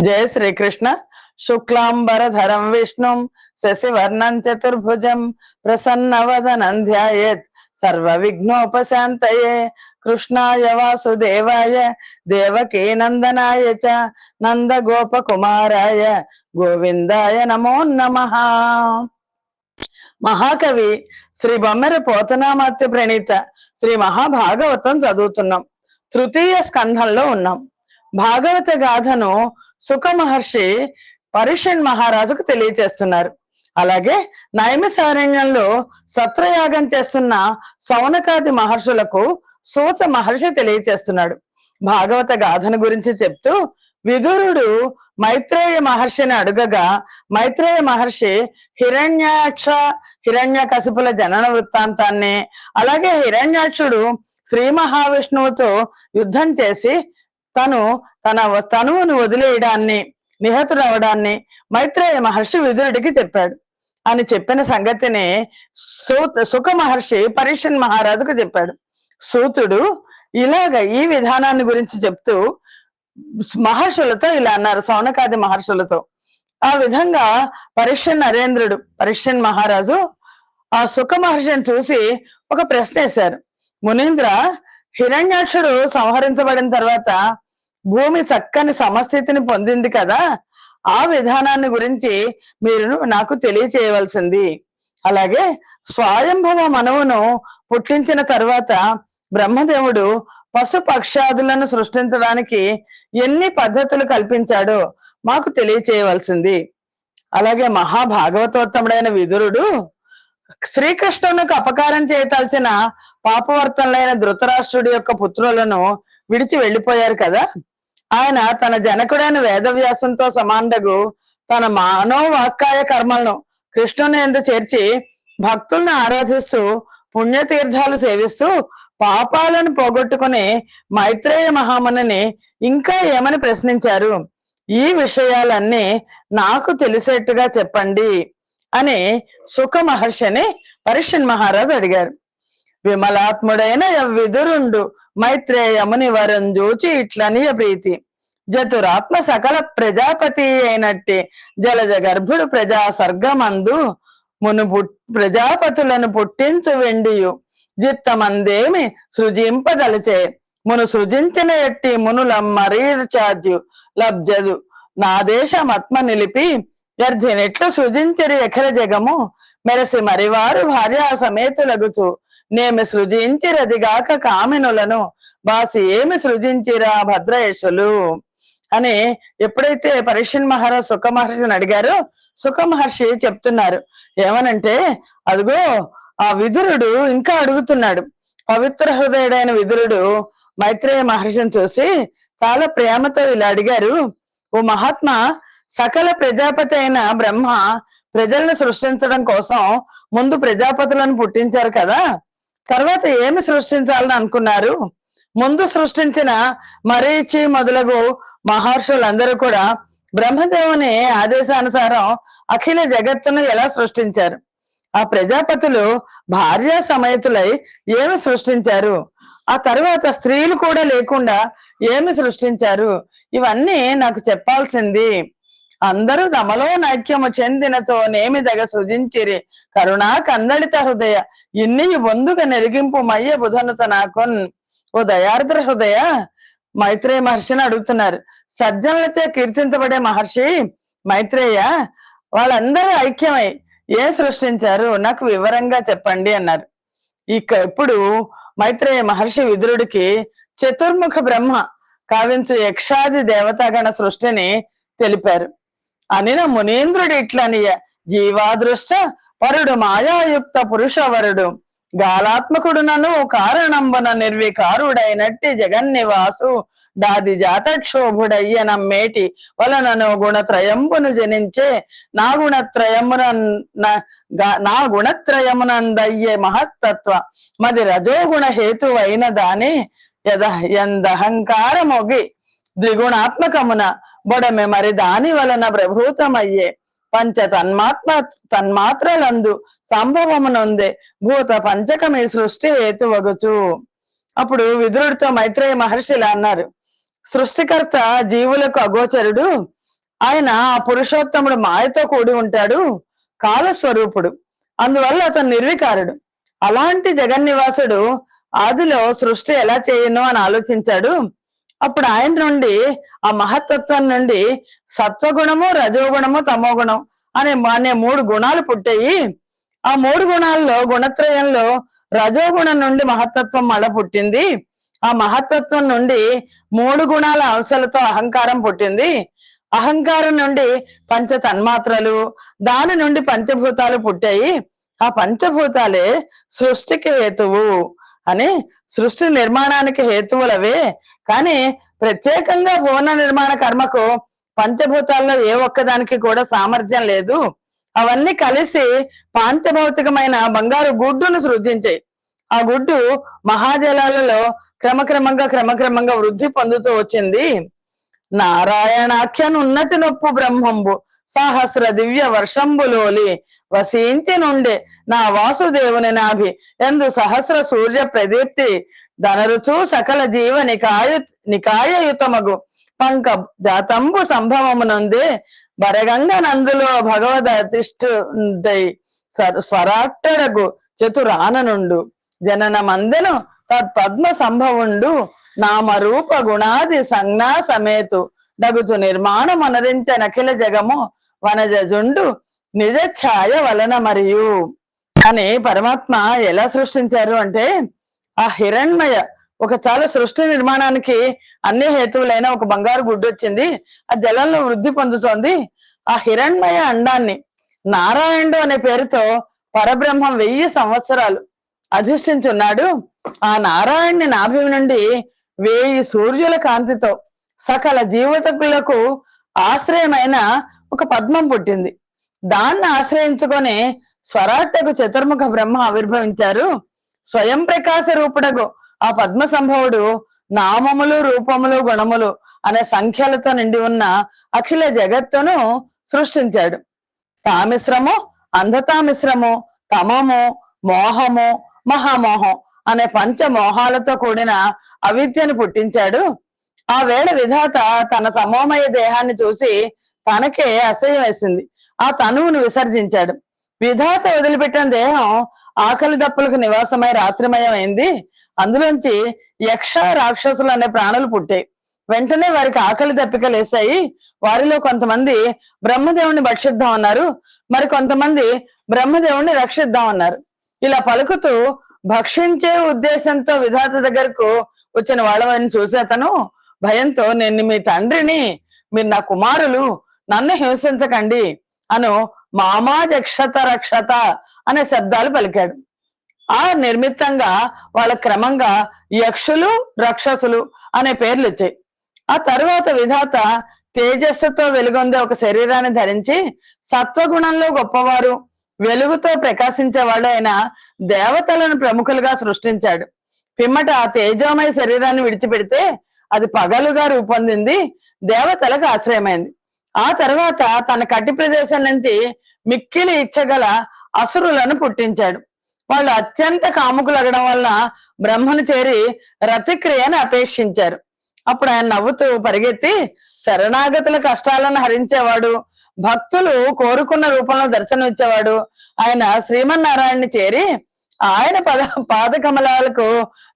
జయ శ్రీకృష్ణ. శుక్లాంబరధరం విష్ణుం శశివర్ణం చతుర్భుజం ప్రసన్నవదనం ధ్యాయేత్ సర్వ విఘ్నోపశాంతయే. కృష్ణాయ వాసుదేవాయ దేవకీ నందనాయ చ నంద గోపకుమారాయ గోవిందాయ నమో నమః. మహాకవి శ్రీ బొమ్మెర పోతనామాత్య ప్రణీత శ్రీ మహాభాగవతం చదువుతున్నాం. తృతీయ స్కంధంలో ఉన్నాం. భాగవత గాథను సుఖ మహర్షి పరీక్షన్ మహారాజుకు తెలియచేస్తున్నారు. అలాగే నైమిసారణ్యంలో సత్రయాగం చేస్తున్న సౌనకాది మహర్షులకు సూత మహర్షి తెలియచేస్తున్నాడు. భాగవత గాథను గురించి చెప్తూ విదురుడు మైత్రేయ మహర్షిని అడుగగా మైత్రేయ మహర్షి హిరణ్యకశిపుల జనన వృత్తాంతాన్ని, అలాగే హిరణ్యాక్షుడు శ్రీ మహావిష్ణువుతో యుద్ధం చేసి తన తనువును వదిలేయడాన్ని, నిహతుడవడాన్ని మైత్రేయ మహర్షి విదురుడికి చెప్పాడు అని చెప్పిన సంగతిని సుఖ మహర్షి పరీక్షన్ మహారాజుకు చెప్పాడు. సూతుడు ఈ విధానాన్ని గురించి చెప్తూ మహర్షులతో ఇలా అన్నారు, సౌనకాది మహర్షులతో. ఆ విధంగా పరీక్షన్ మహారాజు ఆ సుఖ మహర్షిని చూసి ఒక ప్రశ్న వేశారు. మునీంద్ర, హిరణ్యాక్షుడు సంహరించబడిన తర్వాత భూమి చక్కని సమస్థితిని పొందింది కదా, ఆ విధానాన్ని గురించి మీరు నాకు తెలియచేయవలసింది. అలాగే స్వయంభవ మనువును పుట్టించిన తర్వాత బ్రహ్మదేవుడు పశు పక్షాదులను సృష్టించడానికి ఎన్ని పద్ధతులు కల్పించాడో మాకు తెలియచేయవలసింది. అలాగే మహాభాగవతోత్తముడైన విదురుడు శ్రీకృష్ణునికి అపకారం చేయతలచిన పాపవర్తనులైన ధృతరాష్ట్రుడి యొక్క పుత్రులను విడిచి వెళ్లిపోయారు కదా, ఆయన తన జనకుడైన వేదవ్యాసంతో సమాండగు తన మనోవాక్కాయ కర్మలను కృష్ణుని యందు చేర్చి భక్తులను ఆరాధిస్తూ పుణ్యతీర్థాలు సేవిస్తూ పాపాలను పోగొట్టుకుని మైత్రేయ మహామునిని ఇంకా ఏమని ప్రశ్నించారు? ఈ విషయాలన్నీ నాకు తెలిసేట్టుగా చెప్పండి అని సుఖ మహర్షిని పరీక్షన్ మహారాజు అడిగారు. విమలాత్ముడైన విదురుండు మైత్రేయముని వరం చూచి ఇట్లనియ ప్రీతి, జతురాత్మ సకల ప్రజాపతి అయినట్టి జలజ గర్భుడు ప్రజా సర్గమందు ప్రజాపతులను పుట్టించు వెండియు జిత్తమందేమి సృజింపదలిచే మును సృజించిన ఎట్టి మునుల మరీచార్జు లబ్జదు నా దేశమత్మ నిలిపి గర్ధినెట్లు సృజించరి ఎఖర జగము మెరసి మరివారు భార్యా సమేతులగుచు నేమి సృజించిరదిగాక కామినులను బాసి ఏమి సృజించిరా భద్రయేషులు అని ఎప్పుడైతే పరీక్షన్ మహారాజ్ సుఖ మహర్షిని అడిగారో సుఖ మహర్షి చెప్తున్నారు ఏమనంటే, అదిగో ఆ విదురుడు ఇంకా అడుగుతున్నాడు. పవిత్ర హృదయుడైన విదురుడు మైత్రేయ మహర్షిని చూసి చాలా ప్రేమతో ఇలా అడిగారు, ఓ మహాత్మా, సకల ప్రజాపతి అయిన బ్రహ్మ ప్రజలను సృష్టించడం కోసం ముందు ప్రజాపతులను పుట్టించారు కదా, తర్వాత ఏమి సృష్టించాలని అనుకున్నారు? ముందు సృష్టించిన మరీచి మొదలగు మహర్షులందరూ కూడా బ్రహ్మదేవుని ఆదేశానుసారం అఖిల జగత్తును ఎలా సృష్టించారు? ఆ ప్రజాపతులు భార్య సమేతులై ఏమి సృష్టించారు? ఆ తర్వాత స్త్రీలు కూడా లేకుండా ఏమి సృష్టించారు? ఇవన్నీ నాకు చెప్పాల్సింది. అందరూ తమలో నైక్యము చెందినతో నేమిదగ సృజించిరి కరుణా కందళిత హృదయ ఇన్ని బొందుగా నెరిగింపు మయ్య బుధనుత నాకొన్. ఓ దయార్ద్ర హృదయ, మైత్రేయ మహర్షిని అడుగుతున్నారు. సజ్జనులచే కీర్తించబడే మహర్షి మైత్రేయ, వాళ్ళందరూ ఐక్యమై ఏం సృష్టించారు నాకు వివరంగా చెప్పండి అన్నారు. ఇప్పుడు మైత్రేయ మహర్షి విదురుడికి చతుర్ముఖ బ్రహ్మ కావించు యక్షాది దేవతాగణ సృష్టిని తెలిపారు. అనిన మునీంద్రుడు ఇట్లనియ జీవాదృష్ట పరుడు మాయాయుక్త పురుషవరుడు గాలాత్మకుడునను కారణంబన నిర్వికారుడైనట్టి జగన్నివాసు దాది జాతక్షోభుడయ్య నమ్మేటి వలనను గుణత్రయంబును జనించే నా గుణత్రయమునందయ్యే మహత్తత్వ మది రజోగుణ హేతువైన దాని ఎందహంకారమొగి ద్విగుణాత్మకమున బొడమె మరి దాని వలన ప్రభూతమయ్యే పంచ తన్మాత్రలందు సంభవమునొందే భూత పంచకమి సృష్టి హేతువగుచు. అప్పుడు విదురుడితో మైత్రేయ మహర్షి ఇలా అన్నారు, సృష్టికర్త జీవులకు అగోచరుడు. ఆయన ఆ పురుషోత్తముడు మాయతో కూడి ఉంటాడు, కాలస్వరూపుడు. అందువల్ల అతను నిర్వికారుడు. అలాంటి జగన్నివాసుడు ఆదిలో సృష్టి ఎలా చేయను అని ఆలోచించాడు. అప్పుడు ఆయన నుండి, ఆ మహత్తత్వం నుండి సత్వగుణము, రజోగుణము, తమోగుణం అనే మూడు గుణాలు పుట్టాయి. ఆ మూడు గుణాల్లో, గుణత్రయంలో రజోగుణం నుండి మహత్తత్వం మళ్ళా పుట్టింది. ఆ మహత్తత్వం నుండి మూడు గుణాల అంశాలతో అహంకారం పుట్టింది. అహంకారం నుండి పంచ తన్మాత్రలు, దాని నుండి పంచభూతాలు పుట్టాయి. ఆ పంచభూతాలే సృష్టికి హేతువు అని, సృష్టి నిర్మాణానికి హేతువులవే. కానీ ప్రత్యేకంగా భువన నిర్మాణ కర్మకు పంచభూతాల్లో ఏ ఒక్కదానికి కూడా సామర్థ్యం లేదు. అవన్నీ కలిసి పాంచభౌతికమైన బంగారు గుడ్డును సృజించాయి. ఆ గుడ్డు మహాజలాలలో క్రమక్రమంగా వృద్ధి పొందుతూ వచ్చింది. నారాయణాఖ్యనున్నతి నొప్పు బ్రహ్మంబు సహస్ర దివ్య వర్షంబులోలి వసించి నుండే నా వాసుదేవుని నాభి ఎందు సహస్ర సూర్య ప్రదీప్తి ధనరుచు సకల జీవ నికాయయుతమగు పంక జాతంబు సంభవమునందే బరగంగ నందులో భగవద్ అతిష్ఠుడై స్వరాట్టడగు చతురాననుండు జనన మందెను తత్పద్మ సంభవుండు నామరూప గుణాది సంజ్ఞా సమేతు డగుతు నిర్మాణం అనరించ నఖిల జగము వనజుండు నిజ ఛాయ వలన మరియు అని పరమాత్మ ఎలా సృష్టించారు అంటే, ఆ హిరణ్మయ ఒక చాలా సృష్టి నిర్మాణానికి అన్ని హేతువులైన ఒక బంగారు గుడ్డు వచ్చింది. ఆ జలంలో వృద్ధి పొందుతోంది. ఆ హిరణ్మయ అండాన్ని నారాయణుడు అనే పేరుతో పరబ్రహ్మం 1000 సంవత్సరాలు అధిష్ఠించున్నాడు. ఆ నారాయణుని నాభి నుండి 1000 సూర్యుల కాంతితో సకల జీవితకులకు ఆశ్రయమైన ఒక పద్మం పుట్టింది. దాన్ని ఆశ్రయించుకొని స్వరాట్టకు చతుర్ముఖ బ్రహ్మ ఆవిర్భవించారు. స్వయం ప్రకాశ రూపుడగు ఆ పద్మ సంభవుడు నామములు, రూపములు, గుణములు అనే సంఖ్యలతో నిండి ఉన్న అఖిల జగత్తును సృష్టించాడు. తామిశ్రము, అంధతామిశ్రము, తమము, మోహము, మహామోహం అనే పంచమోహాలతో కూడిన అవిద్యను పుట్టించాడు. ఆ వేళ విధాత తన తమోమయ దేహాన్ని చూసి తనకే అసహ్యం వేసింది. ఆ తనువును విసర్జించాడు. విధాత వదిలిపెట్టిన దేహం ఆకలి దప్పులకు నివాసమై రాత్రిమయం అయింది. అందులోంచి యక్ష, రాక్షసులు అనే ప్రాణులు పుట్టాయి. వెంటనే వారికి ఆకలి దప్పికలు వేశాయి. వారిలో కొంతమంది బ్రహ్మదేవుని భక్షిద్దాం అన్నారు, మరి కొంతమంది బ్రహ్మదేవుణ్ణి రక్షిద్దాం అన్నారు. ఇలా పలుకుతూ భక్షించే ఉద్దేశంతో విధాత దగ్గరకు వచ్చిన వాళ్ళని చూసి అతను భయంతో, నేను మీ తండ్రిని, మీరు నా కుమారులు, నన్ను హింసించకండి అను మామాజక్షత రక్షత అనే శబ్దాలు పలికాడు. ఆ నిర్మిత్తంగా వాళ్ళ క్రమంగా యక్షులు, రాక్షసులు అనే పేర్లు వచ్చాయి. ఆ తరువాత విధాత తేజస్సుతో వెలుగొందే ఒక శరీరాన్ని ధరించి సత్వగుణంలో గొప్పవారు, వెలుగుతో ప్రకాశించేవాడు అయిన దేవతలను ప్రముఖులుగా సృష్టించాడు. పిమ్మట ఆ తేజోమయ శరీరాన్ని విడిచిపెడితే అది పగలుగా రూపొందింది, దేవతలకు ఆశ్రయమైంది. ఆ తర్వాత తన కట్టి ప్రదేశం నుంచి మిక్కిలి ఇచ్చగల అసురులను పుట్టించాడు. వాళ్ళు అత్యంత కాముకులగడం వల్ల బ్రహ్మను చేరి రతిక్రియను అపేక్షించారు. అప్పుడు ఆయన నవ్వుతూ పరిగెత్తి శరణాగతుల కష్టాలను హరించేవాడు, భక్తులు కోరుకున్న రూపంలో దర్శనమిచ్చేవాడు ఆయన శ్రీమన్నారాయణని చేరి ఆయన పాదకమలాలకు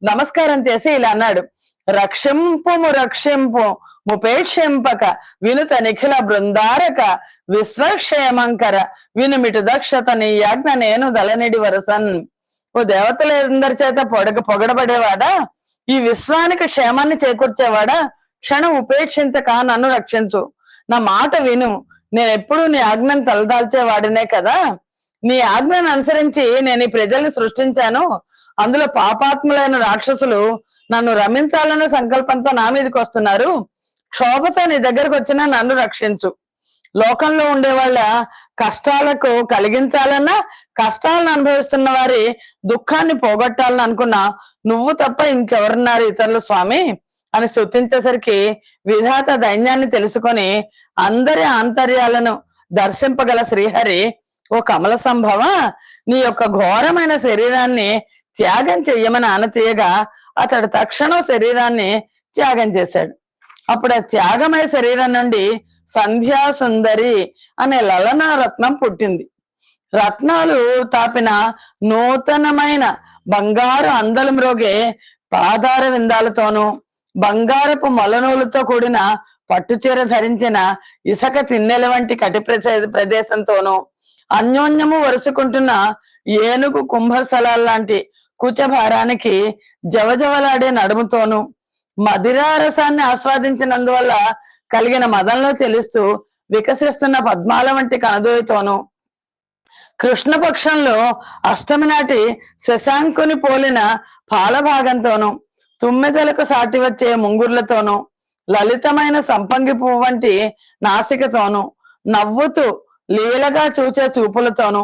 నమస్కారం చేసి ఇలా అన్నాడు: రక్షింపు ముపేక్షింపక వినుత నిఖిల బృందారక విశ్వక్షేమంకర వినుమిటు దక్షత నీ యాజ్ఞ నేను దళనిడి వరసన్. ఓ దేవతలందరి చేత పొగడబడేవాడా, ఈ విశ్వానికి క్షేమాన్ని చేకూర్చేవాడా, క్షణం ఉపేక్షించక నన్ను రక్షించు, నా మాట విను. నేను ఎప్పుడు నీ ఆజ్ఞను తలదాల్చేవాడినే కదా. నీ ఆజ్ఞను అనుసరించి నేను ఈ ప్రజల్ని సృష్టించాను. అందులో పాపాత్ములైన రాక్షసులు నన్ను రమించాలన్న సంకల్పంతో నా మీదకి వస్తున్నారు. క్షోభతో నీ దగ్గరకు వచ్చినా నన్ను రక్షించు. లోకంలో ఉండే వాళ్ళ కష్టాలకు కలిగించాలన్నా, కష్టాలను అనుభవిస్తున్న వారి దుఃఖాన్ని పోగొట్టాలని అనుకున్నా నువ్వు తప్ప ఇంకెవరున్నారు ఇతరులు స్వామి అని స్తుతించేసరికి విధాత దైన్యాన్ని తెలుసుకొని అందరి ఆంతర్యాలను దర్శింపగల శ్రీహరి, ఓ కమల సంభవ, నీ యొక్క ఘోరమైన శరీరాన్ని త్యాగం చెయ్యమని ఆనతీయగా అతడు తక్షణం శరీరాన్ని త్యాగం చేశాడు. అప్పుడు ఆ త్యాగమయ శరీరం నుండి సంధ్యా సుందరి అనే లలనా రత్నం పుట్టింది. రత్నాలు తాపిన నూతనమైన బంగారు అందలు మ్రోగే పాదార విందాలతోనూ, బంగారపు మొలనూలుతో కూడిన పట్టుచీర ధరించిన ఇసక తిన్నెల వంటి కటి ప్రదేశంతోనూ, అన్యోన్యము వరుసుకుంటున్న ఏనుగు కుంభస్థలాల లాంటి కుచభారానికి జవజవలాడే నడుముతోనూ, మదిరారసాన్ని ఆస్వాదించినందువల్ల కలిగిన మదంలో తెలుస్తూ వికసిస్తున్న పద్మాల వంటి కనదోయితోనూ, కృష్ణపక్షంలో అష్టమి నాటి శశాంకుని పోలిన పాలభాగంతోనూ, తుమ్మెదలకు సాటి వచ్చే ముంగుర్లతోనూ, లలితమైన సంపంగి పువ్వు వంటి నాసికతోనూ, నవ్వుతూ లీలగా చూచే చూపులతోనూ,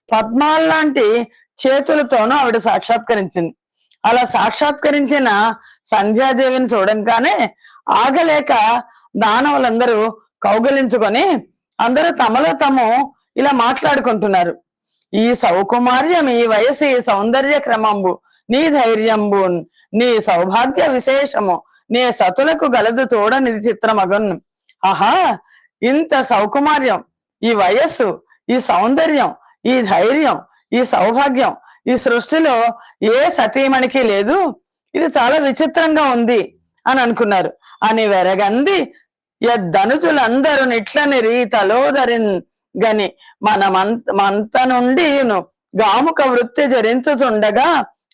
పద్మాల్లాంటి చేతులతోనూ ఆవిడ సాక్షాత్కరించింది. అలా సాక్షాత్కరించిన సంధ్యాదేవిని చూడంగానే ఆగలేక దానవులందరూ కౌగలించుకొని అందరూ తమలో తాము ఇలా మాట్లాడుకుంటున్నారు. ఈ సౌకుమార్యం, ఈ వయసు, ఈ సౌందర్య క్రమంబు, నీ ధైర్యంబు, నీ సౌభాగ్య విశేషము, నీ సతులకు గలదు చూడనిది చిత్రమగన్. ఆహా, ఇంత సౌకుమార్యం, ఈ వయస్సు, ఈ సౌందర్యం, ఈ ధైర్యం, ఈ సౌభాగ్యం ఈ సృష్టిలో ఏ సతీమణికి లేదు. ఇది చాలా విచిత్రంగా ఉంది అని అనుకున్నారు. అని వెరగంది యద్దనుజులందరూ నిట్లని రీతలోదరిన్ గని మంత నుండి గాముక వృత్తి జరించుతుండగా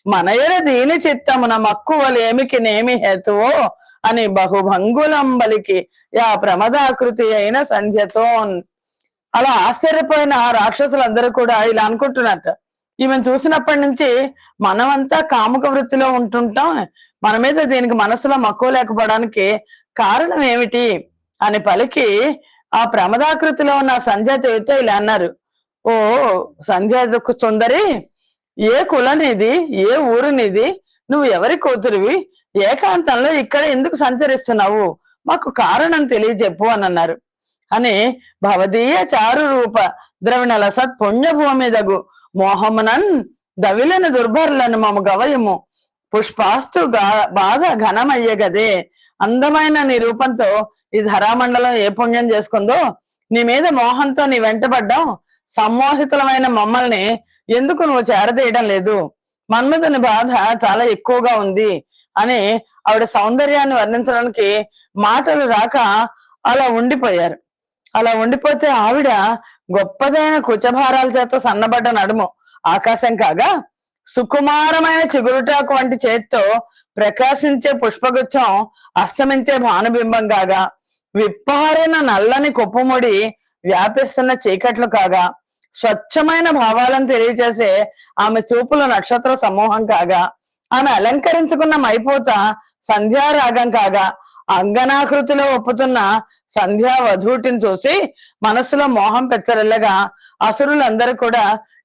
మనయర దీని చిత్తమున మక్కువలేమికి నేమి హేతువో అని బహుభంగులంబలికి యా ప్రమదాకృతి అయిన సంధ్యతో. అలా ఆశ్చర్యపోయిన రాక్షసులందరూ కూడా ఇలా అనుకుంటున్నట్ట, ఈమెను చూసినప్పటి నుంచి మనమంతా కాముక వృత్తిలో ఉంటుంటాం, మన మీద దీనికి మనసులో మక్కువ లేకపోవడానికి కారణం ఏమిటి అని పలికి ఆ ప్రమదాకృతిలో ఉన్న సంధ్యాదేవితో ఇలా అన్నారు. ఓ సంధ్యా సుందరి, ఏ కులనిది, ఏ ఊరు నీది, నువ్వు ఎవరి కూతురివి, ఏకాంతంలో ఇక్కడ ఎందుకు సంచరిస్తున్నావు, మాకు కారణం తెలియజెప్పు అని అన్నారు. అని భవదీయ చారు రూప ద్రవిణల సత్ పుణ్యభూమిదగు మోహమునన్ దవిలను దుర్భరులను మము గవయము పుష్పాస్తు బాధ ఘనమయ్యగదే. అందమైన నీ రూపంతో ఈ ధరామండలం ఏ పుణ్యం చేసుకుందో, నీ మీద మోహంతో నీ వెంటబడ్డాం, సమ్మోహితులమైన మమ్మల్ని ఎందుకు నువ్వు చేరదీయడం లేదు, మన్మధుని బాధ చాలా ఎక్కువగా ఉంది అని ఆవిడ సౌందర్యాన్ని వర్ణించడానికి మాటలు రాక అలా ఉండిపోయారు. అలా ఉండిపోతే ఆవిడ గొప్పదైన కుచభారాల చేత సన్నబడ్డ నడుము ఆకాశం కాగా, సుకుమారమైన చిగురుటాకు వంటి చేత్తో ప్రకాశించే పుష్పగుచ్చం అస్తమించే భానుబింబం కాగా, విప్పారిన నల్లని కొప్పుముడి వ్యాపిస్తున్న చీకట్లు కాగా, స్వచ్ఛమైన భావాలను తెలియజేసే ఆమె చూపుల నక్షత్ర సమూహం కాగా, ఆమె అలంకరించుకున్న మైపోత సంధ్యారాగం కాగా, అంగనాకృతిలో ఒప్పుతున్న సంధ్యా వధూటిని చూసి మనస్సులో మోహం పెచ్చరిల్లగా అసురులందరూ కూడా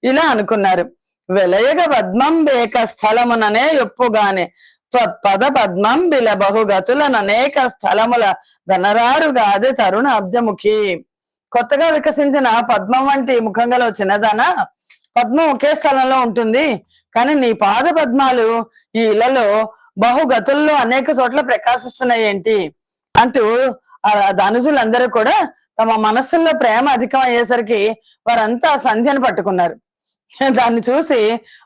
ఇలా అనుకున్నారు. వెలయగ పద్మం బేక స్థలముననే ఒప్పుగానే త్వత్పద పద్మం బిల బహుగతులననేక స్థలముల ధనరారుగాది తరుణ అబ్జముఖి. కొత్తగా వికసించిన పద్మం వంటి ముఖంగలో చిన్నదాన, పద్మం ఒకే స్థలంలో ఉంటుంది, కానీ నీ పాద పద్మాలు ఈ ఇళ్లలో బహుగతుల్లో అనేక చోట్ల ప్రకాశిస్తున్నాయి ఏంటి అంటూ ధనుజులందరూ కూడా తమ మనస్సుల్లో ప్రేమ అధికం అయ్యేసరికి వారంతా సంధ్యను పట్టుకున్నారు. దాన్ని చూసి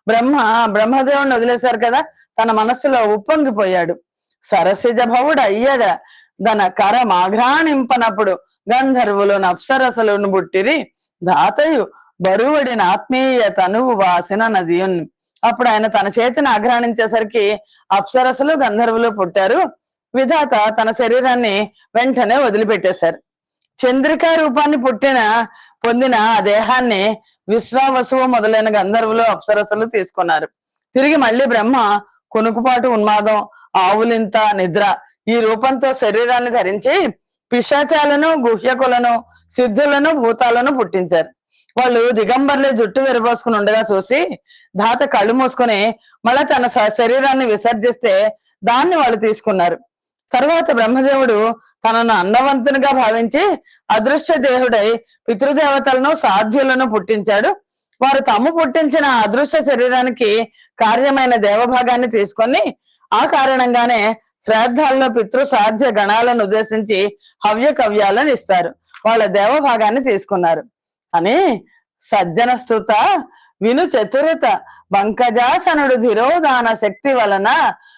బ్రహ్మదేవుడిని వదిలేశారు కదా, తన మనస్సులో ఉప్పొంగిపోయాడు. సరసిజ భవుడు అయ్యగా దన కర మాఘ్రాణింపనప్పుడు గంధర్వులు అప్సరసలను బుట్టిరి దాతయు బరువడిన ఆత్మీయ తనువు వాసిన నదియున్. అప్పుడు ఆయన తన చేతిని ఆఘ్రాణించేసరికి అప్సరసలు గంధర్వులు పుట్టారు. విధాత తన శరీరాన్ని వెంటనే వదిలిపెట్టేశారు. చంద్రికా రూపాన్ని పొందిన ఆ దేహాన్ని విశ్వావసువు మొదలైన గంధర్వులు అప్సరసలు తీసుకున్నారు. తిరిగి మళ్ళీ బ్రహ్మ కునుకుపాటు, ఉన్మాదం, ఆవులింత, నిద్ర ఈ రూపంతో శరీరాన్ని ధరించి పిశాచాలను, గుహ్యకులను, సిద్ధులను, భూతాలను పుట్టించారు. వాళ్ళు దిగంబర్లే జుట్టు విరబోసుకుని ఉండగా చూసి ధాత కళ్ళు మూసుకొని మళ్ళా తన శరీరాన్ని విసర్జిస్తే దాన్ని వాళ్ళు తీసుకున్నారు. తర్వాత బ్రహ్మదేవుడు తనను అన్నవంతునిగా భావించి అదృశ్య దేహుడై పితృదేవతలను, సాధ్యులను పుట్టించాడు. వారు తాము పుట్టించిన అదృశ్య శరీరానికి కార్యమైన దేవభాగాన్ని తీసుకొని ఆ కారణంగానే శ్రాద్ధాల్లో పితృ సాధ్య గణాలను ఉద్దేశించి హవ్య కవ్యాలను ఇస్తారు. వాళ్ళ దేవభాగాన్ని తీసుకున్నారు అని సజ్జన స్తుత విను చతురత బంకజాసనుడు ధిరోదాన శక్తి వలన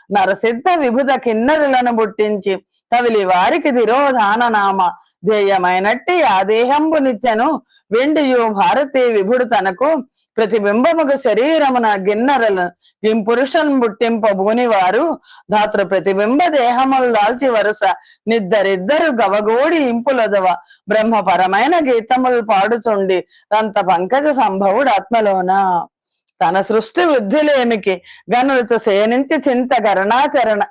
నరసిద్ధ విభుద కిన్నరులను పుట్టించి కవిలి వారికి ధిరోధాన నామ ధ్యేయమైనట్టి ఆ దేహంబు నిత్యను వెండియు భారతీ విభుడు తనకు ప్రతిబింబముకు శరీరమున గిన్నరలను ఇంపురుషన్ బుట్టింపబూని వారు ధాతృ ప్రతిబింబ దేహములు దాల్చి వరుస నిద్దరిద్దరు గవగోడి ఇంపులదవ బ్రహ్మపరమైన గీతములు పాడుచుండి దంత పంకజ సంభవుడు ఆత్మలోన తన సృష్టి వృద్ధిలేమికి గనులతో సేనించి చింత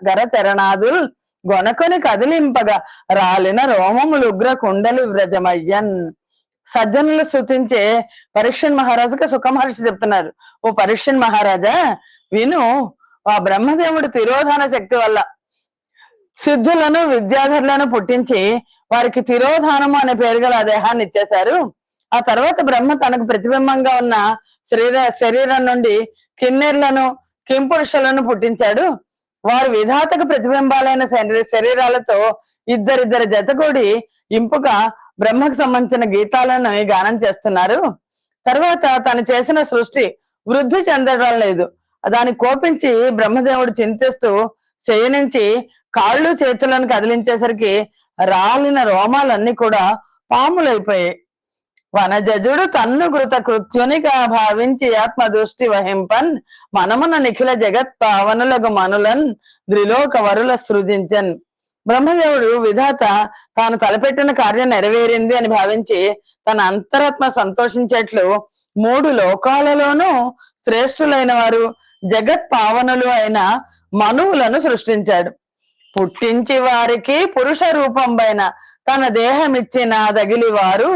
గరచరణాదుల్ గొనకొని కదిలింపగా రాలిన రోమములు ఉగ్ర కుండలి వ్రజమయ్యన్. సజ్జనులు స్తుతించే పరీక్షన్ మహారాజుకి సుఖ మహర్షి చెప్తున్నారు, ఓ పరీక్షన్ మహారాజా విను, ఆ బ్రహ్మదేవుడు తిరోధాన శక్తి వల్ల సిద్ధులను విద్యాధరులను పుట్టించి వారికి తిరోధానము అనే పేరు గల ఆ దేహాన్ని ఇచ్చేశారు. ఆ తర్వాత బ్రహ్మ తనకు ప్రతిబింబంగా ఉన్న శరీరం నుండి కిన్నెర్లను కింపురుషులను పుట్టించాడు. వారు విధాతకు ప్రతిబింబాలైన శరీరాలతో ఇద్దరిద్దరు జతగూడి ఇంపుగా బ్రహ్మకు సంబంధించిన గీతాలను గానం చేస్తున్నారు. తర్వాత తను చేసిన సృష్టి వృద్ధి చెందడం లేదు. దాన్ని కోపించి బ్రహ్మదేవుడు చింతిస్తూ శయనించి కాళ్ళు చేతులను కదిలించేసరికి రాలిన రోమాలన్నీ కూడా పాములైపోయాయి. వనజజుడు తన్ను కృత కృత్యునిగా భావించి ఆత్మ దృష్టి వహింపన్ మనమున నిఖిల జగత్ పావనులకు మనులన్ ద్రిలోక వరుల సృజించన్. బ్రహ్మదేవుడు విధాత తాను తలపెట్టిన కార్యం నెరవేరింది అని భావించి తన అంతరాత్మ సంతోషించేట్లు 3 లోకాలలోనూ శ్రేష్ఠులైన వారు జగత్ పావనులు అయిన మనువులను సృష్టించాడు. పుట్టించి వారికి పురుష రూపం పైన తన దేహమిచ్చిన దగిలి వారు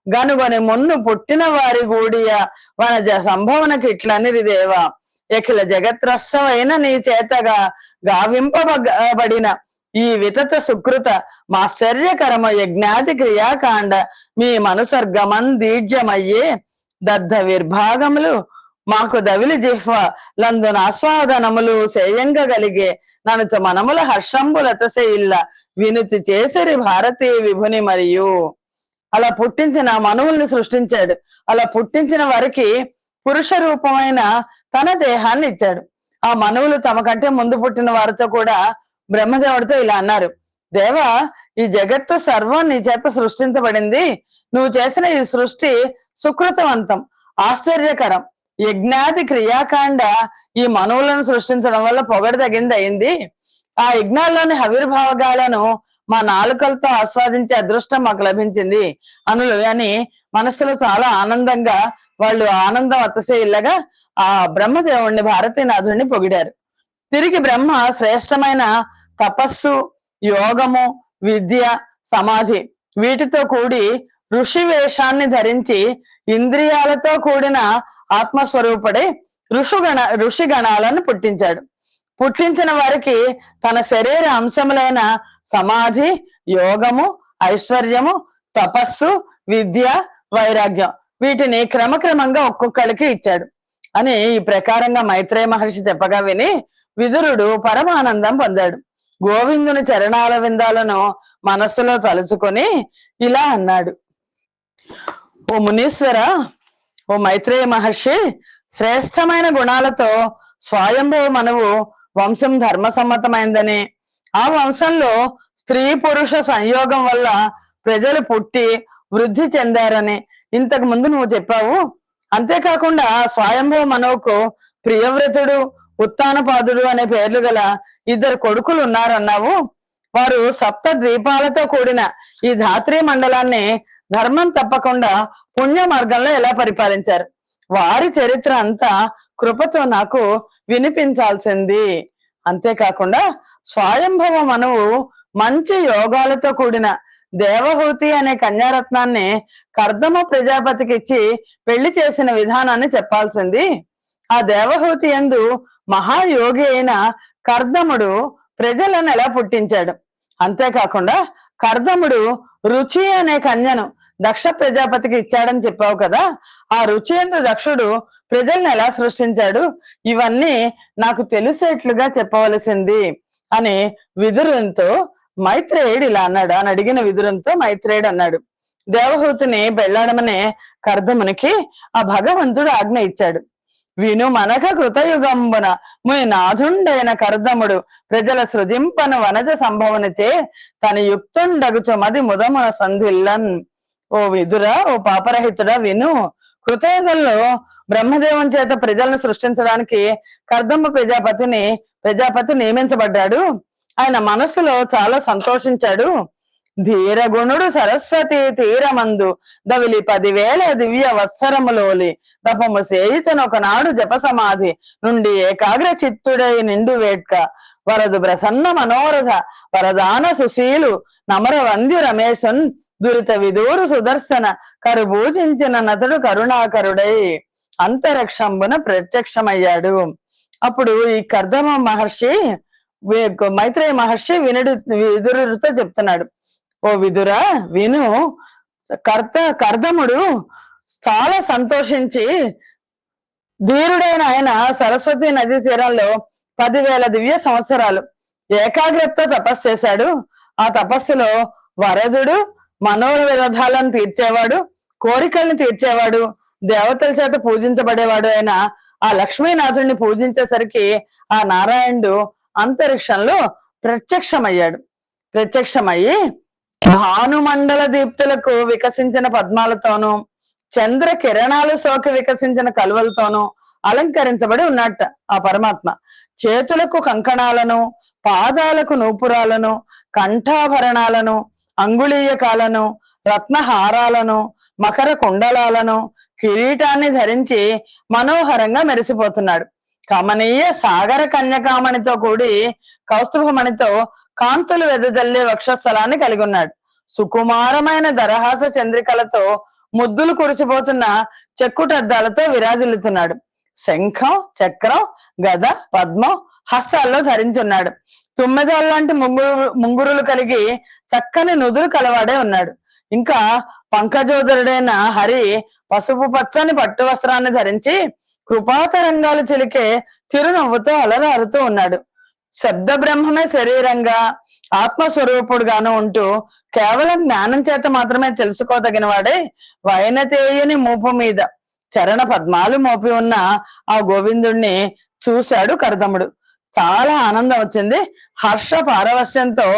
గనుగొని మున్ను పుట్టిన వారి గూడియ వనజ సంభవనకి ఇట్లనిరిదేవా ఎఖిల జగత్రష్టమైన నీ చేతగా గావింపబడిన ఈ వితత సుకృత మాశ్చర్యకరమ యజ్ఞాది క్రియాకాండ మీ మనుసర్గమన్ దీర్ఘమయ్యే దగ్ధ విర్భాగములు మాకు దవిలి జిహ్వ లందున ఆస్వాదనములు చేయంగగలిగే ననుచ మనముల హర్షంబులతసే ఇల్ల వినుతి చేసిరి భారతీ విభుని. మరియు అలా పుట్టించిన మనువుల్ని సృష్టించాడు. అలా పుట్టించిన వారికి పురుష రూపమైన తన దేహాన్ని ఇచ్చాడు. ఆ మనువులు తమ కంటే ముందు పుట్టిన వారితో కూడా బ్రహ్మదేవుడితో ఇలా అన్నారు, దేవా, ఈ జగత్తు సర్వం నీ చేత సృష్టించబడింది. నువ్వు చేసిన ఈ సృష్టి సుకృతవంతం, ఆశ్చర్యకరం. యజ్ఞాది క్రియాకాండ ఈ మనువులను సృష్టించడం వల్ల పొగడదగింది అయింది. ఆ యజ్ఞాల్లోని హవిర్భాగాలను మా నాలుకలతో ఆస్వాదించే అదృష్టం మాకు లభించింది అనులు అని మనస్సులో చాలా ఆనందంగా వాళ్ళు ఆనందం అతసేయిల్లగా ఆ బ్రహ్మదేవుణ్ణి భారతీనాథుడిని పొగిడారు. తిరిగి బ్రహ్మ శ్రేష్టమైన తపస్సు, యోగము, విద్య, సమాధి వీటితో కూడి ఋషి వేషాన్ని ధరించి ఇంద్రియాలతో కూడిన ఆత్మస్వరూపుడే ఋషి గణాలను పుట్టించాడు. పుట్టించిన వారికి తన శరీర అంశములైన సమాధి, యోగము, ఐశ్వర్యము, తపస్సు, విద్య, వైరాగ్యం వీటిని క్రమక్రమంగా ఒక్కొక్కరికి ఇచ్చాడు అని ఈ ప్రకారంగా మైత్రేయ మహర్షి చెప్పగా విని విదురుడు పరమానందం పొందాడు. గోవిందుని చరణాల విందాలను మనస్సులో తలుచుకొని ఇలా అన్నాడు, ఓ మునీశ్వర, ఓ మైత్రేయ మహర్షి, శ్రేష్టమైన గుణాలతో స్వయంభవ మనువు వంశం ధర్మసమ్మతమైందని, ఆ వంశంలో స్త్రీ పురుష సంయోగం వల్ల ప్రజలు పుట్టి వృద్ధి చెందారని ఇంతకు ముందు నువ్వు చెప్పావు. అంతేకాకుండా స్వయంభవ మనువుకు ప్రియవ్రతుడు, ఉత్తానపాదుడు అనే పేర్లు గల 2 కొడుకులు ఉన్నారన్నావు. వారు 7 ద్వీపాలతో కూడిన ఈ ధాత్రీ మండలాన్ని ధర్మం తప్పకుండా పుణ్య మార్గంలో ఎలా పరిపాలించారు? వారి చరిత్ర అంతా కృపతో నాకు వినిపించాల్సింది. అంతేకాకుండా స్వయంభవ మనువు మంచి యోగాలతో కూడిన దేవహూతి అనే కన్యారత్నాన్ని కర్దమ ప్రజాపతికి ఇచ్చి పెళ్లి చేసిన విధానాన్ని చెప్పాల్సింది. ఆ దేవహూతి యందు మహాయోగి అయిన కర్దముడు ప్రజలను ఎలా పుట్టించాడు? అంతేకాకుండా కర్దముడు రుచి అనే కన్యను దక్ష ప్రజాపతికి ఇచ్చాడని చెప్పావు కదా, ఆ రుచి యందు దక్షుడు ప్రజల్ని ఎలా సృష్టించాడు? ఇవన్నీ నాకు తెలిసేట్లుగా చెప్పవలసింది అని విదురునితో మైత్రేయుడు ఇలా అన్నాడు అని అడిగిన విదురునితో మైత్రేయుడు అన్నాడు. దేవహూతిని పెళ్లాడమనే కర్దమునికి ఆ భగవంతుడు ఆజ్ఞ ఇచ్చాడు. విను మనక కృతయుగంబున ముని నాథుండైన కర్దముడు ప్రజల సృజింపన వనజ సంభవనచే తన యుక్తుండగుచు మది ముదమున సంధిల్లన్. ఓ విదురా, ఓ పాపరహితుడా విను. కృతయుగంలో బ్రహ్మదేవం చేత ప్రజలను సృష్టించడానికి కర్దమ ప్రజాపతి నియమించబడ్డాడు. ఆయన మనస్సులో చాలా సంతోషించాడు. ధీరగుణుడు సరస్వతి తీరమందు దవిలి 10,000 దివ్య వత్సరములోలి తపము సేయితను ఒకనాడు జప సమాధి నుండి ఏకాగ్ర చిత్తుడై నిండు వేట్క వరదు ప్రసన్న మనోరథ వరదాన సుశీలు నమర వంద్యు రమేశన్ దురిత విదూరు సుదర్శన కరుభూజించిన నతుడు కరుణాకరుడై అంతరిక్షంబున ప్రత్యక్షమయ్యాడు. అప్పుడు ఈ కర్దమ మహర్షి మైత్రేయ మహర్షి విదురుడితో చెప్తున్నాడు. ఓ విదురా విను. కర్దముడు చాలా సంతోషించి ధీరుడైన ఆయన సరస్వతి నది తీరంలో 10,000 దివ్య సంవత్సరాలు ఏకాగ్రతతో తపస్సు చేశాడు. ఆ తపస్సులో వరదుడు మనోరథాలను తీర్చేవాడు, కోరికల్ని తీర్చేవాడు, దేవతల చేత పూజించబడేవాడు అయిన ఆ లక్ష్మీనాథుడిని పూజించేసరికి ఆ నారాయణుడు అంతరిక్షంలో ప్రత్యక్షమయ్యి భానుమండల దీప్తులకు వికసించిన పద్మాలతోనూ చంద్ర కిరణాలు సోకి వికసించిన కలువలతోనూ అలంకరించబడి ఉన్నట్ట ఆ పరమాత్మ. చేతులకు కంకణాలను, పాదాలకు నూపురాలను, కంఠాభరణాలను, అంగుళీయకాలను, రత్నహారాలను, మకర కుండలాలను, కిరీటాన్ని ధరించి మనోహరంగా మెరిసిపోతున్నాడు. కమనీయ సాగర కన్యకామణితో కూడి కౌస్తుభమణితో కాంతులు వెదజల్లే వక్షస్థలాన్ని కలిగి ఉన్నాడు. సుకుమారమైన దరహాస చంద్రికలతో ముద్దులు కురిసిపోతున్న చెక్కుటద్దాలతో విరాజిల్లుతున్నాడు. శంఖం, చక్రం, గద, పద్మం హస్తాల్లో ధరించున్నాడు. తుమ్మెదాల్లాంటి ముంగురులు కలిగి చక్కని నుదురు కలవాడే ఉన్నాడు. ఇంకా పంకజోదరుడైన హరి పసుపు పచ్చని పట్టు వస్త్రాన్ని ధరించి కృపాతరంగాలు చిలికే చిరునవ్వుతో అలరారుతూ ఉన్నాడు. శబ్ద బ్రహ్మమే శరీరంగా ఆత్మస్వరూపుడుగాను ఉంటూ కేవలం జ్ఞానం చేత మాత్రమే తెలుసుకోదగిన వాడే వైనతేయుని మూపు మీద చరణ పద్మాలు మోపి ఉన్న ఆ గోవిందుణ్ణి చూశాడు కర్దముడు. చాలా ఆనందం వచ్చింది. హర్ష పారవస్యంతో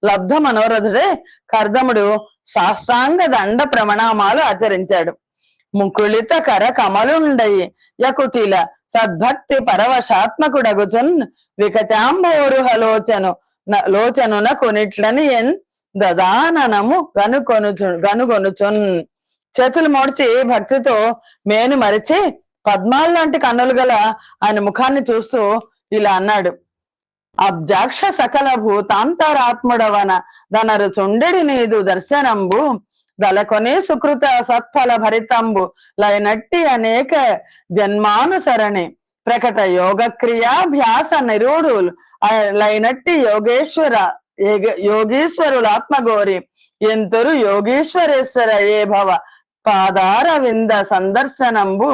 లబ్ధ మనోరథుడే కర్దముడు సాష్టాంగ దండ ప్రణామాలు ఆచరించాడు. ముకుళిత కర కమలుండయి యకుటిల సద్భక్తి పరవశాత్మకుడగుచున్ వికచాంబోరుహలోచనున కొనిట్లని దదాననము గనుగొనుచున్. చేతులు మోడ్చి భక్తితో మేను మరిచి పద్మాల్లాంటి కన్నులు గల ఆయన ముఖాన్ని చూస్తూ ఇలా అన్నాడు. అబ్జాక్ష సకల భూతాంతరాత్ముడవన దనరు చుండెడి నీదు దర్శనంబు దలకొని సుకృత సత్ఫల భరితంబు లయనట్టి అనేక జన్మానుసరణి ప్రకట యోగక్రియాభ్యాస నిరూఢులు లైనట్టి యోగీశ్వరులాత్మగోరి ఎంతరు యోగీశ్వరేశ్వర ఏ భవ పాదార వింద సందర్శనంబు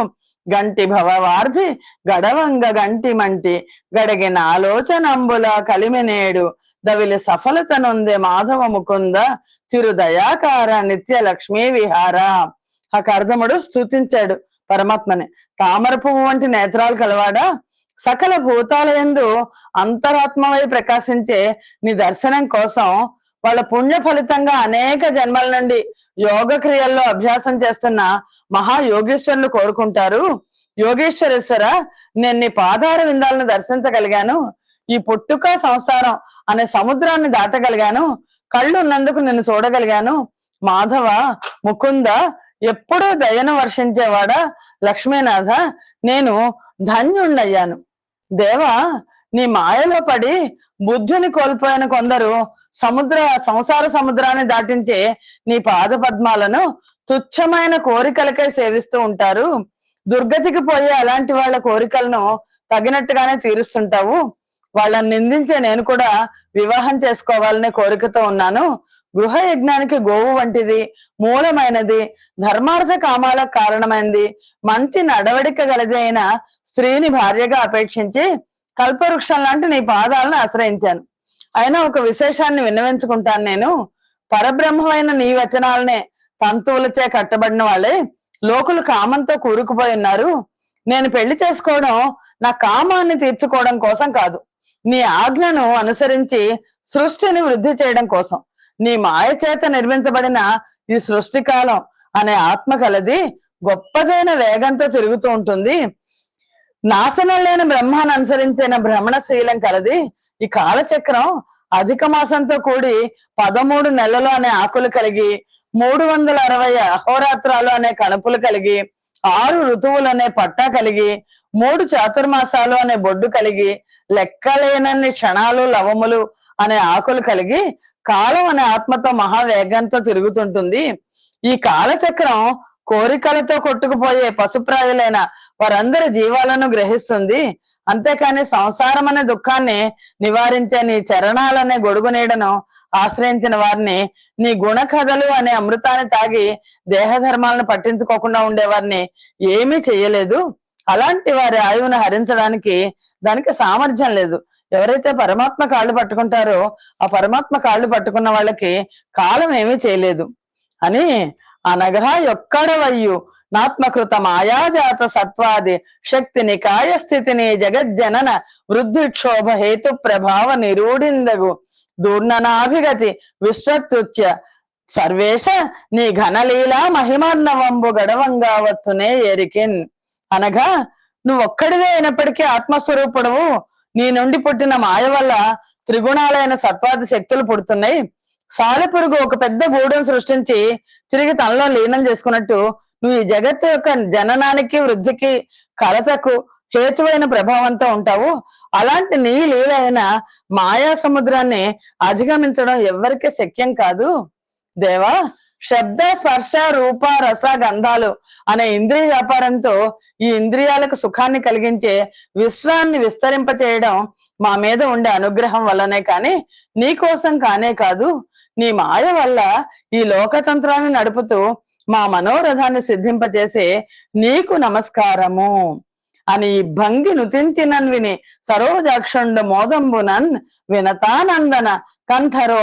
గంటి భవవార్ధి గడవంగ గంటి మంటి గడగిన ఆలోచనంబుల కలిమినేడు దవిలి సఫలత నొందే మాధవ ముకుంద చిరు దయాకార నిత్య లక్ష్మీ విహార. ఆ కర్దముడు స్తుతించాడు పరమాత్మని. తామర పువ్వు వంటి నేత్రాలు కలవాడా, సకల భూతాలయందు అంతరాత్మవై ప్రకాశించే నీ దర్శనం కోసం వాళ్ళ పుణ్య ఫలితంగా అనేక జన్మల నుండి యోగ క్రియల్లో అభ్యాసం చేస్తున్న మహాయోగేశ్వరులు కోరుకుంటారు. యోగేశ్వరేశ్వర, నేను నీ పాదార విందాలను దర్శించగలిగాను. ఈ పుట్టుక సంసారం అనే సముద్రాన్ని దాటగలిగాను. కళ్ళు ఉన్నందుకు నిన్ను చూడగలిగాను. మాధవ, ముకుంద, ఎప్పుడూ దయను వర్షించేవాడా, లక్ష్మీనాథ, నేను ధన్యుణ్ణయ్యాను. దేవా, నీ మాయలో పడి బుద్ధిని కోల్పోయిన కొందరు సంసార సముద్రాన్ని దాటించే నీ పాద పద్మాలను తుచ్చమైన కోరికలకై సేవిస్తూ ఉంటారు. దుర్గతికి పోయే అలాంటి వాళ్ళ కోరికలను తగినట్టుగానే తీరుస్తుంటావు. వాళ్ళని నిందించే నేను కూడా వివాహం చేసుకోవాలనే కోరికతో ఉన్నాను. గృహ యజ్ఞానికి గోవు వంటిది, మూలమైనది, ధర్మార్థ కామాలకు కారణమైనది, మంచి నడవడిక గలది అయిన స్త్రీని భార్యగా అపేక్షించి కల్పవృక్షం లాంటి నీ పాదాలను ఆశ్రయించాను. అయినా ఒక విశేషాన్ని విన్నవించుకుంటాను నేను. పరబ్రహ్మమైన నీ వచనాలనే తంతువులచే కట్టబడిన వాళ్ళే లోకులు కామంతో కూరుకుపోయి ఉన్నారు. నేను పెళ్లి చేసుకోవడం నా కామాన్ని తీర్చుకోవడం కోసం కాదు, నీ ఆజ్ఞను అనుసరించి సృష్టిని వృద్ధి చేయడం కోసం. నీ మాయ చేత నిర్మించబడిన ఈ సృష్టి కాలం అనే ఆత్మ కలది గొప్పదైన వేగంతో తిరుగుతూ ఉంటుంది. నాశనం లేని బ్రహ్మాన్ని అనుసరించిన భ్రమణశీలం కలది ఈ కాలచక్రం. అధిక మాసంతో కూడి 13 నెలలు అనే ఆకులు కలిగి, 360 అహోరాత్రాలు అనే కణుపులు కలిగి, 6 ఋతువులు అనే పట్టా కలిగి, 3 చాతుర్మాసాలు అనే బొడ్డు కలిగి, లెక్కలేనన్ని క్షణాలు లవములు అనే ఆకులు కలిగి, కాలం అనే ఆత్మతో మహావేగంతో తిరుగుతుంటుంది. ఈ కాలచక్రం కోరికలతో కొట్టుకుపోయే పశుప్రాయులైన వారందరి జీవాలను గ్రహిస్తుంది. అంతేకాని సంసారం అనే దుఃఖాన్ని నివారించే నీ చరణాలనే గొడుగు నీడను ఆశ్రయించిన వారిని, నీ గుణకథలు అనే అమృతాన్ని తాగి దేహధర్మాలను పట్టించుకోకుండా ఉండేవారిని ఏమీ చెయ్యలేదు. అలాంటి వారి ఆయువును హరించడానికి దానికి సామర్థ్యం లేదు. ఎవరైతే పరమాత్మ కాళ్ళు పట్టుకుంటారో ఆ పరమాత్మ కాళ్ళు పట్టుకున్న వాళ్ళకి కాలం ఏమీ చేయలేదు అని అనగా ఎక్కడవయ్యు నాత్మకృత మాయాజాత సత్వాది శక్తిని కాయస్థితిని జగజ్జనన వృద్ధిక్షోభ హేతు ప్రభావ నిరూఢిందగు దూర్ణనాభిగతి విశ్వత్తుత్య సర్వేశ నీ ఘనలీలా మహిమార్ణవంబు గడవంగా వత్తునే ఎరికిన్. అనగా నువ్వొక్కడివే అయినప్పటికీ ఆత్మస్వరూపుడవు. నీ నుండి పుట్టిన మాయ వల్ల త్రిగుణాలైన సత్వాది శక్తులు పుడుతున్నాయి. సాలెపురుగు ఒక పెద్ద గూడెం సృష్టించి తిరిగి తనలో లీనం చేసుకున్నట్టు నువ్వు ఈ జగత్తు యొక్క జననానికి వృద్ధికి కలతకు హేతువైన ప్రభావంతో ఉంటావు. అలాంటి నీ లీలైన మాయా సముద్రాన్ని అధిగమించడం ఎవ్వరికీ శక్యం కాదు. దేవా, శబ్ద స్పర్శ రూప రస గంధాలు అనే ఇంద్రియ వ్యాపారంతో ఈ ఇంద్రియాలకు సుఖాన్ని కలిగించే విశ్వాన్ని విస్తరింపచేయడం మా మీద ఉండే అనుగ్రహం వల్లనే కాని నీ కోసం కానే కాదు. నీ మాయ వల్ల ఈ లోకతంత్రాన్ని నడుపుతూ మా మనోరథాన్ని సిద్ధింపచేసే నీకు నమస్కారము అని ఈ భంగి నుతించినన్ విని సరోజాక్షుండు మోదంబునన్ వినతానందన కంధరో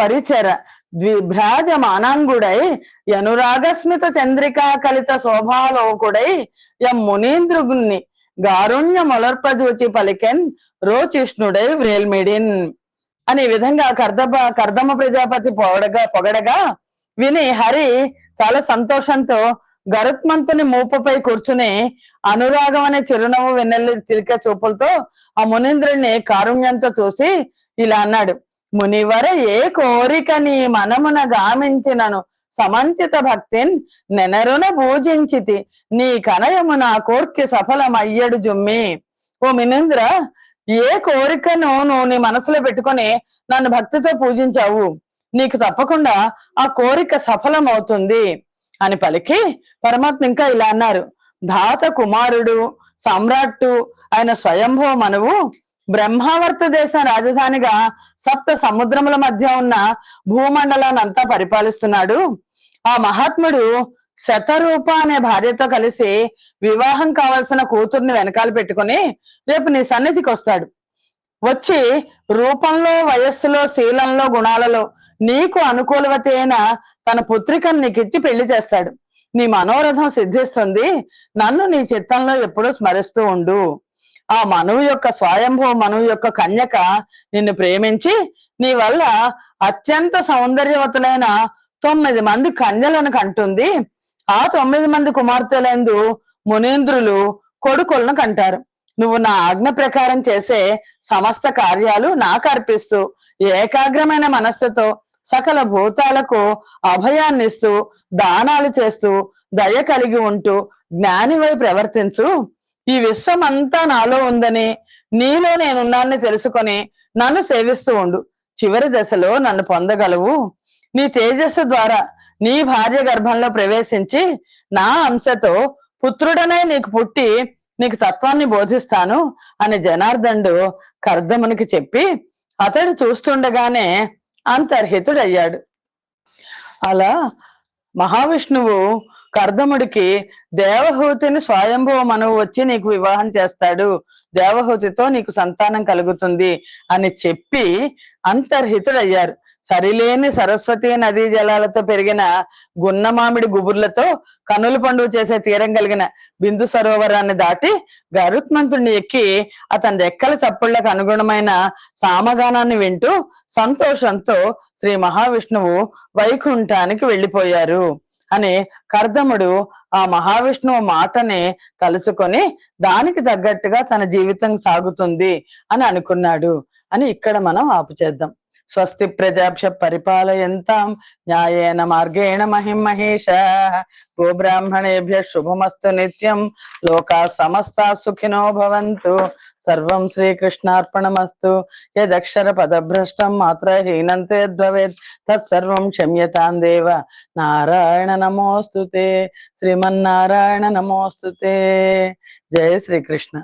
పరిచర ద్విభ్రాజమానాంగుడై యనురాగస్మిత చంద్రికా కలిత శోభాలోకుడై యం మునీంద్రుగుణ్ణి గారుణ్య మొలర్పజూచి పలికెన్ రోచిష్ణుడై వ్రేల్మిడిన్ అని విధంగా కర్దమ ప్రజాపతి పొగడగా విని హరి చాలా సంతోషంతో గరుత్మంతుని మూపుపై కూర్చుని అనురాగం అనే చిరునవ్వు వెన్నెల్లి చిలిక చూపులతో ఆ మునీంద్రుడిని కారుణ్యంతో చూసి ఇలా అన్నాడు. మునివర ఏ కోరిక నీ మనమున గామించినను సమంచిత భక్తిన్ నెనరున పూజించితి నీ కనయము నా కోర్కి సఫలమయ్యడు జుమ్మి. ఓ మునీంద్ర, ఏ కోరికను నువ్వు నీ మనసులో పెట్టుకొని నన్ను భక్తితో పూజించావు, నీకు తప్పకుండా ఆ కోరిక సఫలమవుతుంది అని పలికి పరమాత్మ ఇంకా ఇలా అన్నారు. ధాత కుమారుడు సమ్రాట్టు ఆయన స్వయంభవ మనువు బ్రహ్మావర్త దేశం రాజధానిగా సప్త సముద్రముల మధ్య ఉన్న భూమండలాన్ని అంతా పరిపాలిస్తున్నాడు. ఆ మహాత్ముడు శతరూప అనే భార్యతో కలిసి వివాహం కావలసిన కూతుర్ని వెనకాల పెట్టుకుని రేపు నీ సన్నిధికి వస్తాడు. వచ్చి రూపంలో వయస్సులో శీలంలో గుణాలలో నీకు అనుకూలవతి అయిన తన పుత్రికను నీకిచ్చి పెళ్లి చేస్తాడు. నీ మనోరథం సిద్ధిస్తుంది. నన్ను నీ చిత్తంలో ఎప్పుడూ స్మరిస్తూ ఉండు. ఆ మనువు యొక్క స్వయంభవ మనువు యొక్క కన్యక నిన్ను ప్రేమించి నీ వల్ల అత్యంత సౌందర్యవతులైన 9 మంది కన్యలను కంటుంది. ఆ 9 మంది కుమార్తెలందు మునీంద్రులు కొడుకులను కంటారు. నువ్వు నా ఆజ్ఞ ప్రకారం చేసే సమస్త కార్యాలు నాకు అర్పిస్తూ ఏకాగ్రమైన మనస్సుతో సకల భూతాలకు అభయాన్నిస్తూ దానాలు చేస్తూ దయ కలిగి ఉంటూ జ్ఞానివై ప్రవర్తించు. ఈ విశ్వం అంతా నాలో ఉందని నీలో నేనున్నాన్ని తెలుసుకొని నన్ను సేవిస్తూ ఉండు. చివరి దశలో నన్ను పొందగలవు. నీ తేజస్సు ద్వారా నీ భార్య గర్భంలో ప్రవేశించి నా అంశతో పుత్రుడనై నీకు పుట్టి నీకు తత్వాన్ని బోధిస్తాను అని జనార్దనుడు కర్దమునికి చెప్పి అతడు చూస్తుండగానే అంతర్హితుడయ్యాడు. అలా మహావిష్ణువు కర్దముడికి దేవహూతిని స్వయంభవ మనువు వచ్చి నీకు వివాహం చేస్తాడు, దేవహూతితో నీకు సంతానం కలుగుతుంది అని చెప్పి అంతర్హితుడయ్యారు. సరిలేని సరస్వతి నదీ జలాలతో పెరిగిన గున్న మామిడి గుబుర్లతో కనుల పండుగ చేసే తీరం కలిగిన బిందు సరోవరాన్ని దాటి గరుత్మంతుడిని ఎక్కి అతని రెక్కల చప్పుళ్లకు అనుగుణమైన సామగానాన్ని వింటూ సంతోషంతో శ్రీ మహావిష్ణువు వైకుంఠానికి వెళ్ళిపోయారు అని కర్దముడు ఆ మహావిష్ణువు మాటని తలుచుకొని దానికి తగ్గట్టుగా తన జీవితం సాగుతుంది అని అనుకున్నాడు అని ఇక్కడ మనం ఆపు చేద్దాం. స్వస్తి ప్రజాభ్య పరిపాలయంతాం న్యాయేన మార్గేణ మహిం మహేష గోబ్రాహ్మణేభ్య శుభమస్తు నిత్యం లోకా సమస్తా సుఖినో భవంతు. సర్వం శ్రీకృష్ణార్పణమస్తు. యదక్షర పదభ్రష్టం మాత్రహీనంతే యద్భవేత్ తత్సర్వం క్షమ్యతాం దేవ. నారాయణ నమోస్తుతే. శ్రీమన్నారాయణ నమోస్తుతే. జయ శ్రీకృష్ణ.